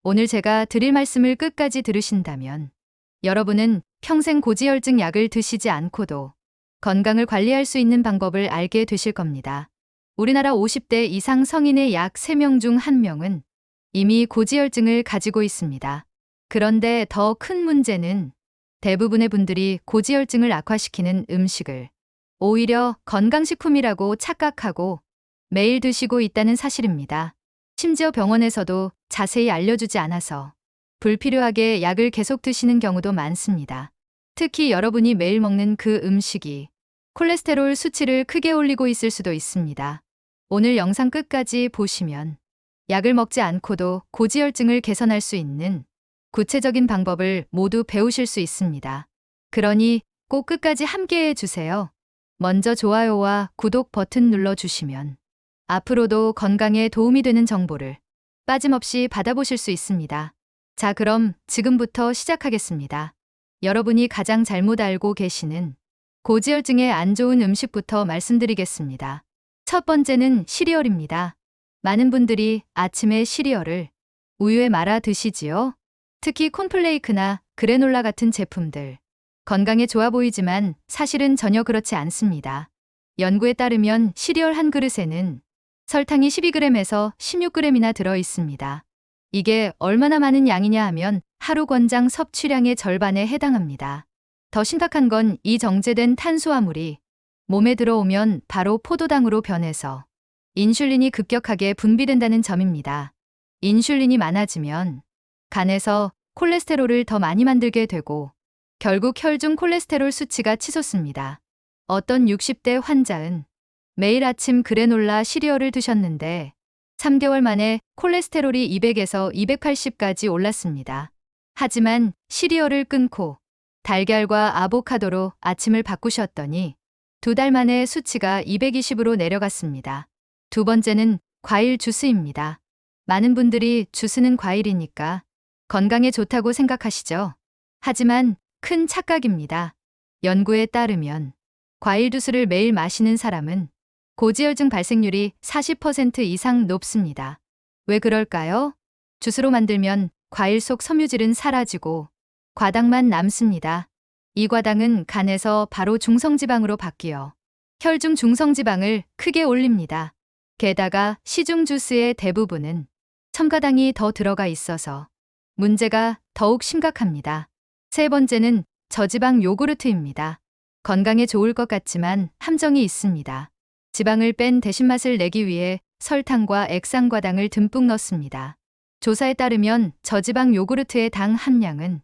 오늘 제가 드릴 말씀을 끝까지 들으신다면 여러분은 평생 고지혈증 약을 드시지 않고도 건강을 관리할 수 있는 방법을 알게 되실 겁니다. 우리나라 50대 이상 성인의 약 3명 중 1명은 이미 고지혈증을 가지고 있습니다. 그런데 더 큰 문제는 대부분의 분들이 고지혈증을 악화시키는 음식을 오히려 건강식품이라고 착각하고 매일 드시고 있다는 사실입니다. 심지어 병원에서도 자세히 알려주지 않아서 불필요하게 약을 계속 드시는 경우도 많습니다. 특히 여러분이 매일 먹는 그 음식이 콜레스테롤 수치를 크게 올리고 있을 수도 있습니다. 오늘 영상 끝까지 보시면 약을 먹지 않고도 고지혈증을 개선할 수 있는 구체적인 방법을 모두 배우실 수 있습니다. 그러니 꼭 끝까지 함께 해주세요. 먼저 좋아요와 구독 버튼 눌러주시면 앞으로도 건강에 도움이 되는 정보를 빠짐없이 받아보실 수 있습니다. 자, 그럼 지금부터 시작하겠습니다. 여러분이 가장 잘못 알고 계시는 고지혈증에 안 좋은 음식부터 말씀드리겠습니다. 첫 번째는 시리얼입니다. 많은 분들이 아침에 시리얼을 우유에 말아 드시지요? 특히 콘플레이크나 그래놀라 같은 제품들. 건강에 좋아 보이지만 사실은 전혀 그렇지 않습니다. 연구에 따르면 시리얼 한 그릇에는 설탕이 12g에서 16g이나 들어 있습니다. 이게 얼마나 많은 양이냐 하면 하루 권장 섭취량의 절반에 해당합니다. 더 심각한 건 이 정제된 탄수화물이 몸에 들어오면 바로 포도당으로 변해서 인슐린이 급격하게 분비된다는 점입니다. 인슐린이 많아지면 간에서 콜레스테롤을 더 많이 만들게 되고 결국 혈중 콜레스테롤 수치가 치솟습니다. 어떤 60대 환자는 매일 아침 그래놀라 시리얼을 드셨는데 3개월 만에 콜레스테롤이 200에서 280까지 올랐습니다. 하지만 시리얼을 끊고 달걀과 아보카도로 아침을 바꾸셨더니 2달 만에 수치가 220으로 내려갔습니다. 두 번째는 과일 주스입니다. 많은 분들이 주스는 과일이니까 건강에 좋다고 생각하시죠? 하지만 큰 착각입니다. 연구에 따르면 과일 주스를 매일 마시는 사람은 고지혈증 발생률이 40% 이상 높습니다. 왜 그럴까요? 주스로 만들면 과일 속 섬유질은 사라지고 과당만 남습니다. 이 과당은 간에서 바로 중성지방으로 바뀌어 혈중 중성지방을 크게 올립니다. 게다가 시중 주스의 대부분은 첨가당이 더 들어가 있어서 문제가 더욱 심각합니다. 세 번째는 저지방 요구르트입니다. 건강에 좋을 것 같지만 함정이 있습니다. 지방을 뺀 대신 맛을 내기 위해 설탕과 액상과당을 듬뿍 넣습니다. 조사에 따르면 저지방 요구르트의 당 함량은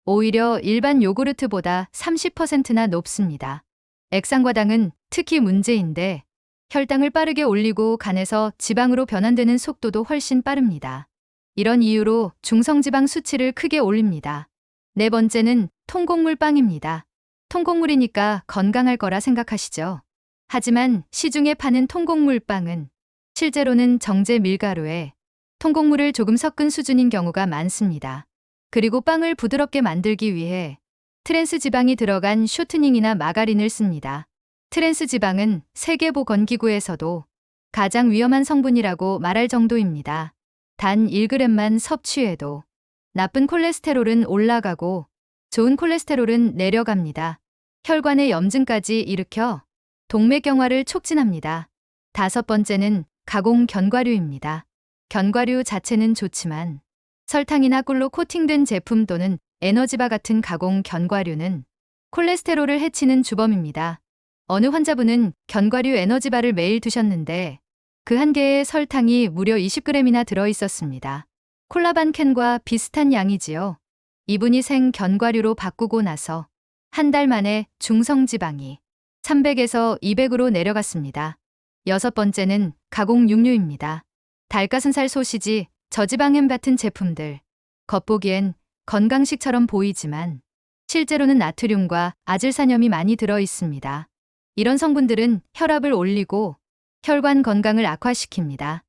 오히려 일반 요구르트보다 30%나 높습니다. 액상과당은 특히 문제인데 혈당을 빠르게 올리고 간에서 지방으로 변환되는 속도도 훨씬 빠릅니다. 이런 이유로 중성지방 수치를 크게 올립니다. 네 번째는 통곡물빵입니다. 통곡물이니까 건강할 거라 생각하시죠? 하지만 시중에 파는 통곡물빵은 실제로는 정제 밀가루에 통곡물을 조금 섞은 수준인 경우가 많습니다. 그리고 빵을 부드럽게 만들기 위해 트랜스 지방이 들어간 쇼트닝이나 마가린을 씁니다. 트랜스 지방은 세계보건기구에서도 가장 위험한 성분이라고 말할 정도입니다. 단 1g만 섭취해도 나쁜 콜레스테롤은 올라가고 좋은 콜레스테롤은 내려갑니다. 혈관의 염증까지 일으켜 동맥경화를 촉진합니다. 다섯 번째는 가공 견과류입니다. 견과류 자체는 좋지만 설탕이나 꿀로 코팅된 제품 또는 에너지바 같은 가공 견과류는 콜레스테롤을 해치는 주범입니다. 어느 환자분은 견과류 에너지바를 매일 드셨는데 그 한 개에 설탕이 무려 20g이나 들어 있었습니다. 콜라 반 캔과 비슷한 양이지요. 이분이 생 견과류로 바꾸고 나서 한 달 만에 중성지방이 300에서 200으로 내려갔습니다. 여섯 번째는 가공 육류입니다. 닭가슴살 소시지, 저지방 햄 같은 제품들. 겉보기엔 건강식처럼 보이지만 실제로는 나트륨과 아질산염이 많이 들어 있습니다. 이런 성분들은 혈압을 올리고 혈관 건강을 악화시킵니다.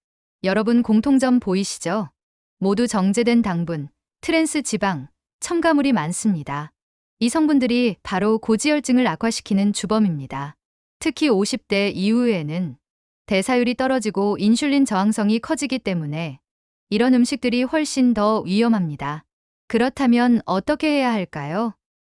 여러분 공통점 보이시죠? 모두 정제된 당분, 트랜스 지방, 첨가물이 많습니다. 이 성분들이 바로 고지혈증을 악화시키는 주범입니다. 특히 50대 이후에는 대사율이 떨어지고 인슐린 저항성이 커지기 때문에 이런 음식들이 훨씬 더 위험합니다. 그렇다면 어떻게 해야 할까요?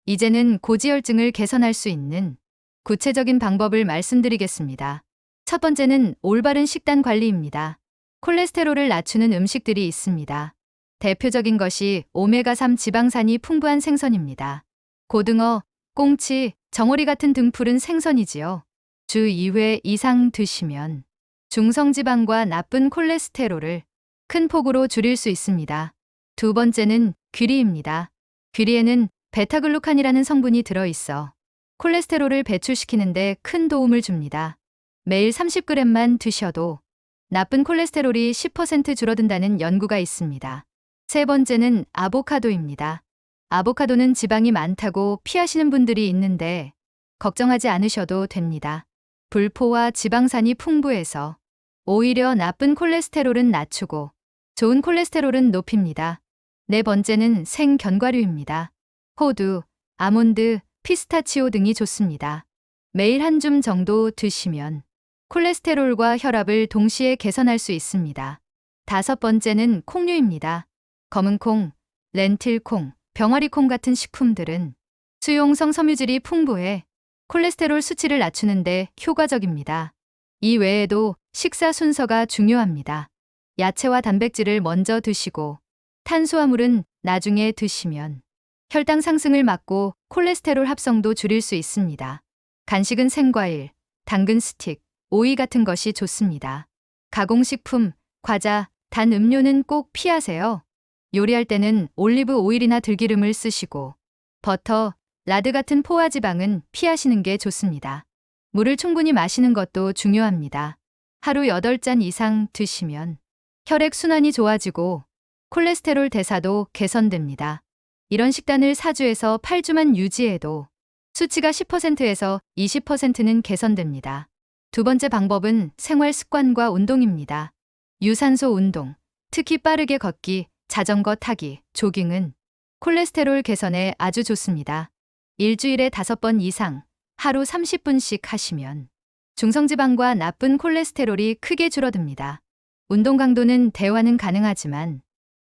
이제는 고지혈증을 개선할 수 있는 구체적인 방법을 말씀드리겠습니다. 첫 번째는 올바른 식단 관리입니다. 콜레스테롤을 낮추는 음식들이 있습니다. 대표적인 것이 오메가3 지방산이 풍부한 생선입니다. 고등어, 꽁치, 정어리 같은 등푸른 생선이지요. 주 2회 이상 드시면 중성지방과 나쁜 콜레스테롤을 큰 폭으로 줄일 수 있습니다. 두 번째는 귀리입니다. 귀리에는 베타글루칸이라는 성분이 들어있어 콜레스테롤을 배출시키는데 큰 도움을 줍니다. 매일 30g만 드셔도 나쁜 콜레스테롤이 10% 줄어든다는 연구가 있습니다. 세 번째는 아보카도입니다. 아보카도는 지방이 많다고 피하시는 분들이 있는데 걱정하지 않으셔도 됩니다. 불포와 지방산이 풍부해서 오히려 나쁜 콜레스테롤은 낮추고 좋은 콜레스테롤은 높입니다. 네 번째는 생견과류입니다. 호두, 아몬드, 피스타치오 등이 좋습니다. 매일 한 줌 정도 드시면 콜레스테롤과 혈압을 동시에 개선할 수 있습니다. 다섯 번째는 콩류입니다. 검은콩, 렌틸콩, 병아리콩 같은 식품들은 수용성 섬유질이 풍부해 콜레스테롤 수치를 낮추는데 효과적입니다. 이 외에도 식사 순서가 중요합니다. 야채와 단백질을 먼저 드시고 탄수화물은 나중에 드시면 혈당 상승을 막고 콜레스테롤 합성도 줄일 수 있습니다. 간식은 생과일, 당근 스틱, 오이 같은 것이 좋습니다. 가공식품, 과자, 단 음료는 꼭 피하세요. 요리할 때는 올리브 오일이나 들기름을 쓰시고 버터, 라드 같은 포화지방은 피하시는 게 좋습니다. 물을 충분히 마시는 것도 중요합니다. 하루 8잔 이상 드시면 혈액순환이 좋아지고 콜레스테롤 대사도 개선됩니다. 이런 식단을 4주에서 8주만 유지해도 수치가 10%에서 20%는 개선됩니다. 두 번째 방법은 생활 습관과 운동입니다. 유산소 운동, 특히 빠르게 걷기, 자전거 타기, 조깅은 콜레스테롤 개선에 아주 좋습니다. 일주일에 5번 이상 하루 30분씩 하시면 중성지방과 나쁜 콜레스테롤이 크게 줄어듭니다. 운동 강도는 대화는 가능하지만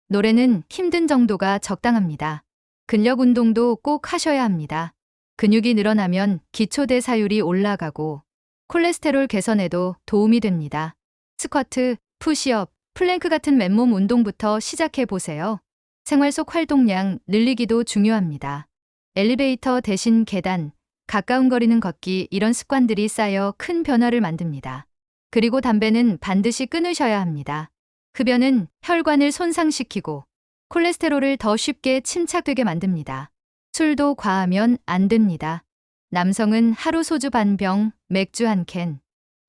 노래는 힘든 정도가 적당합니다. 근력 운동도 꼭 하셔야 합니다. 근육이 늘어나면 기초대사율이 올라가고 콜레스테롤 개선에도 도움이 됩니다. 스쿼트, 푸시업, 플랭크 같은 맨몸 운동부터 시작해 보세요. 생활 속 활동량 늘리기도 중요합니다. 엘리베이터 대신 계단, 가까운 거리는 걷기 이런 습관들이 쌓여 큰 변화를 만듭니다. 그리고 담배는 반드시 끊으셔야 합니다. 흡연은 혈관을 손상시키고 콜레스테롤을 더 쉽게 침착되게 만듭니다. 술도 과하면 안 됩니다. 남성은 하루 소주 반 병, 맥주 한 캔,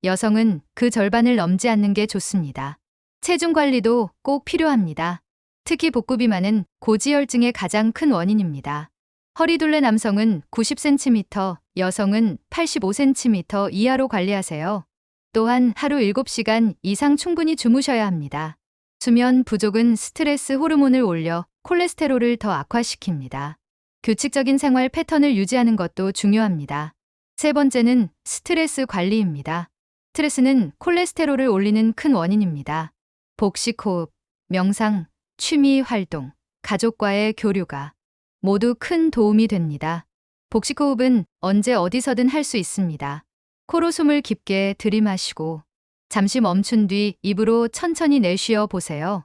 여성은 그 절반을 넘지 않는 게 좋습니다. 체중 관리도 꼭 필요합니다. 특히 복부 비만은 고지혈증의 가장 큰 원인입니다. 허리둘레 남성은 90cm, 여성은 85cm 이하로 관리하세요. 또한 하루 7시간 이상 충분히 주무셔야 합니다. 수면 부족은 스트레스 호르몬을 올려 콜레스테롤을 더 악화시킵니다. 규칙적인 생활 패턴을 유지하는 것도 중요합니다. 세 번째는 스트레스 관리입니다. 스트레스는 콜레스테롤을 올리는 큰 원인입니다. 복식 호흡, 명상, 취미 활동, 가족과의 교류가 모두 큰 도움이 됩니다. 복식 호흡은 언제 어디서든 할 수 있습니다. 코로 숨을 깊게 들이마시고 잠시 멈춘 뒤 입으로 천천히 내쉬어 보세요.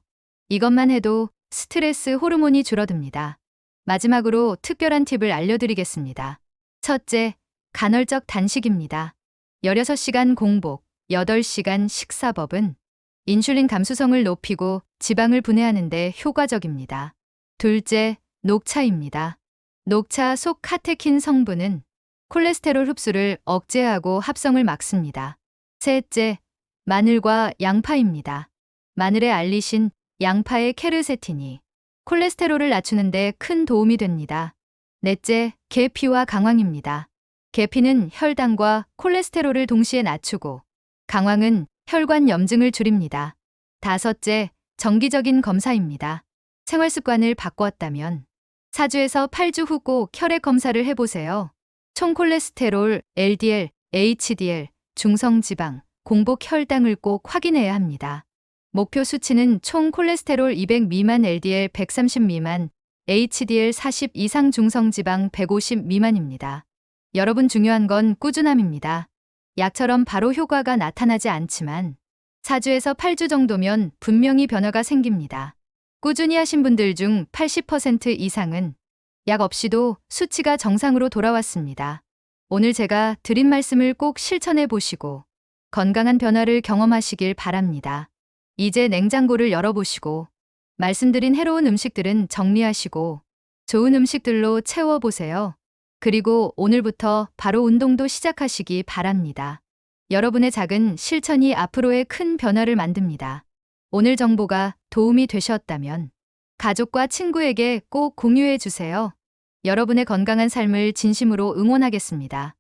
이것만 해도 스트레스 호르몬이 줄어듭니다. 마지막으로 특별한 팁을 알려드리겠습니다. 첫째, 간헐적 단식입니다. 16시간 공복, 8시간 식사법은 인슐린 감수성을 높이고 지방을 분해하는 데 효과적입니다. 둘째, 녹차입니다. 녹차 속 카테킨 성분은 콜레스테롤 흡수를 억제하고 합성을 막습니다. 셋째, 마늘과 양파입니다. 마늘의 알리신, 양파의 케르세틴이 콜레스테롤을 낮추는 데 큰 도움이 됩니다. 넷째, 계피와 강황입니다. 계피는 혈당과 콜레스테롤을 동시에 낮추고 강황은 혈관 염증을 줄입니다. 다섯째, 정기적인 검사입니다. 생활 습관을 바꾸었다면 4주에서 8주 후 꼭 혈액 검사를 해보세요. 총 콜레스테롤, LDL, HDL, 중성지방, 공복 혈당을 꼭 확인해야 합니다. 목표 수치는 총 콜레스테롤 200 미만, LDL 130 미만, HDL 40 이상, 중성지방 150 미만입니다. 여러분, 중요한 건 꾸준함입니다. 약처럼 바로 효과가 나타나지 않지만 4주에서 8주 정도면 분명히 변화가 생깁니다. 꾸준히 하신 분들 중 80% 이상은 약 없이도 수치가 정상으로 돌아왔습니다. 오늘 제가 드린 말씀을 꼭 실천해 보시고 건강한 변화를 경험하시길 바랍니다. 이제 냉장고를 열어보시고 말씀드린 해로운 음식들은 정리하시고 좋은 음식들로 채워보세요. 그리고 오늘부터 바로 운동도 시작하시기 바랍니다. 여러분의 작은 실천이 앞으로의 큰 변화를 만듭니다. 오늘 정보가 도움이 되셨다면 가족과 친구에게 꼭 공유해 주세요. 여러분의 건강한 삶을 진심으로 응원하겠습니다.